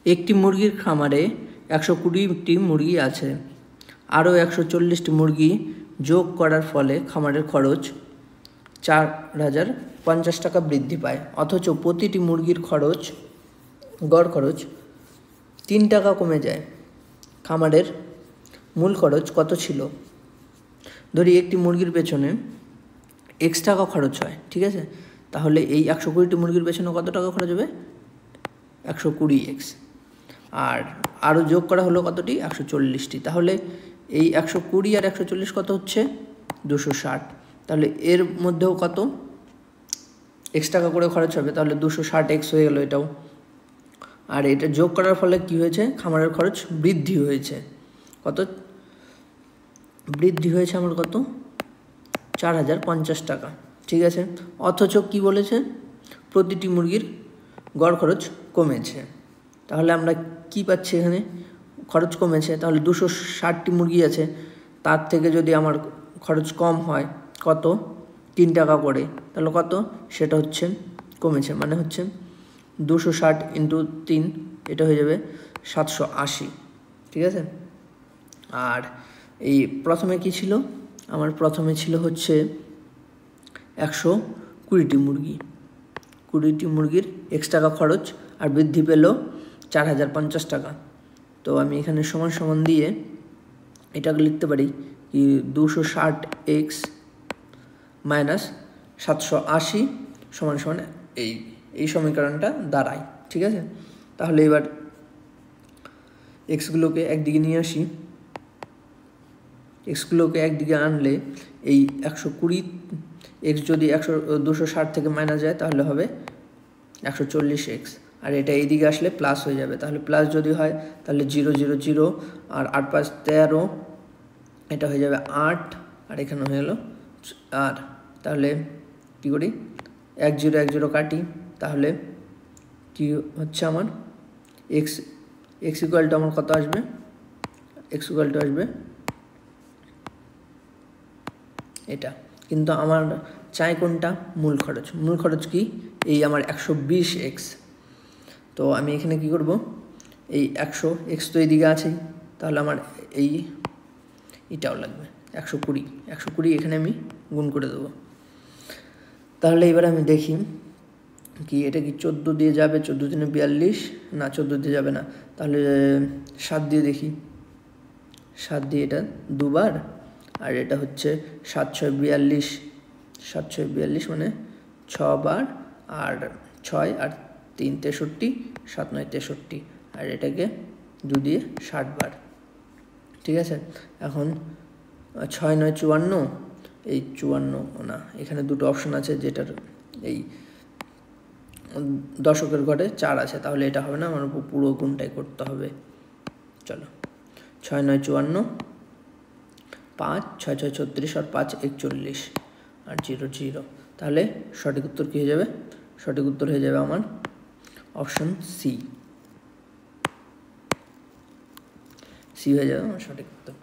একটি মুরগির খামারে 120টি মুরগি আছে। আরও 140টি মুরগি যোগ করার ফলে খামারের খরচ 4050 টাকা বৃদ্ধি পায়, অথচ প্রতিটি মুরগির গড় খরচ 3 টাকা কমে যায়। খামারের মূল খরচ কত ছিল? ধরি একটি মুরগির পেছনে x টাকা খরচ হয়, ঠিক আছে? তাহলে এই 120টি মুরগির পেছনে কত টাকা খরচ হবে? 120x। আর আরও যোগ করা হলো কতটি? 140টি। তাহলে এই 120 আর 140 কত হচ্ছে? 260। তাহলে এর মধ্যেও কত x টাকা করে খরচ হবে, তাহলে 260x হয়ে গেল এটাও। আর এটা যোগ করার ফলে কি হয়েছে? খামারের খরচ বৃদ্ধি হয়েছে। কত বৃদ্ধি হয়েছে? আমার কত? 4050 টাকা, ঠিক আছে? অথচ কি বলেছে? প্রতিটি মুরগির গড় খরচ কমেছে। তাহলে আমরা কি পাচ্ছি এখানে? খরচ কমেছে। তাহলে 260টি মুরগি আছে, তার থেকে যদি আমার খরচ কম হয় কত? 3 টাকা করে, তাহলে কত? সেটা হচ্ছে কমেছে, মানে হচ্ছে 260 × 3, এটা হয়ে যাবে 780, ঠিক আছে? আর এই প্রথমে কি ছিল? আমার প্রথমে ছিল হচ্ছে 120টি মুরগি, 20টি মুরগির x টাকা খরচ, আর বৃদ্ধি পেল 4050 টাকা। তো আমি এখানে সমান সমান দিয়ে এটাকে লিখতে পারি কি 260x মাইনাস 780 সমান সমান এই সমীকরণটা দাঁড়ায়, ঠিক আছে? তাহলে এবার এক্সগুলোকে একদিকে নিয়ে আসি। এক্সগুলোকে একদিকে আনলে এই 120x যদি 260 থেকে মাইনাস যায় তাহলে হবে 140x, আর এটা এইদিকে আসলে প্লাস হয়ে যাবে। তাহলে প্লাস যদি হয় তাহলে 0 0 0, আর 8 5 13, এটা হয়ে যাবে 8, আর এখানে হয়ে গেল 8। তাহলে কী করি? 1 0 1 0 কাটি, তাহলে কি হচ্ছে আমার? x ইকুয়াল টু আমার কত আসবে? x ইকুয়াল টু আসবে এটা। কিন্তু আমার চাই কোনটা? মূল খরচ। মূল খরচ কি? এই আমার 120x। তো আমি এখানে কি করব? এই 100x তো এইদিকে আছেই, তাহলে আমার এইটাও লাগবে 120 এখানে আমি গুণ করে দেবো। তাহলে এবার আমি দেখি কি এটা কি 14 দিয়ে যাবে? 14 × 3 = 42, না 14 দিয়ে যাবে না। তাহলে 7 দিয়ে দেখি, 7 দিয়ে এটা দুবার, আর এটা হচ্ছে 7 6 42, 7 6 42 মানে 6 বার, আর 6 আর 3 63, 7 9 63, আর এটাকে 2 দিয়ে 60 বার, ঠিক আছে? এখন 6 9 54, এই 54 না, এখানে দুটো অপশন আছে, যেটার এই দশকের ঘরে 4 আছে, তাহলে এটা হবে না, আমার পুরো গুণটাই করতে হবে। চলো, 6 9 54, 5 6 6 36, আর 5 41, আর 0 0। তাহলে সঠিক উত্তর কী হয়ে যাবে? সঠিক উত্তর হয়ে যাবে আমার অপশন সি হয়ে যাবে আমার সঠিক উত্তর।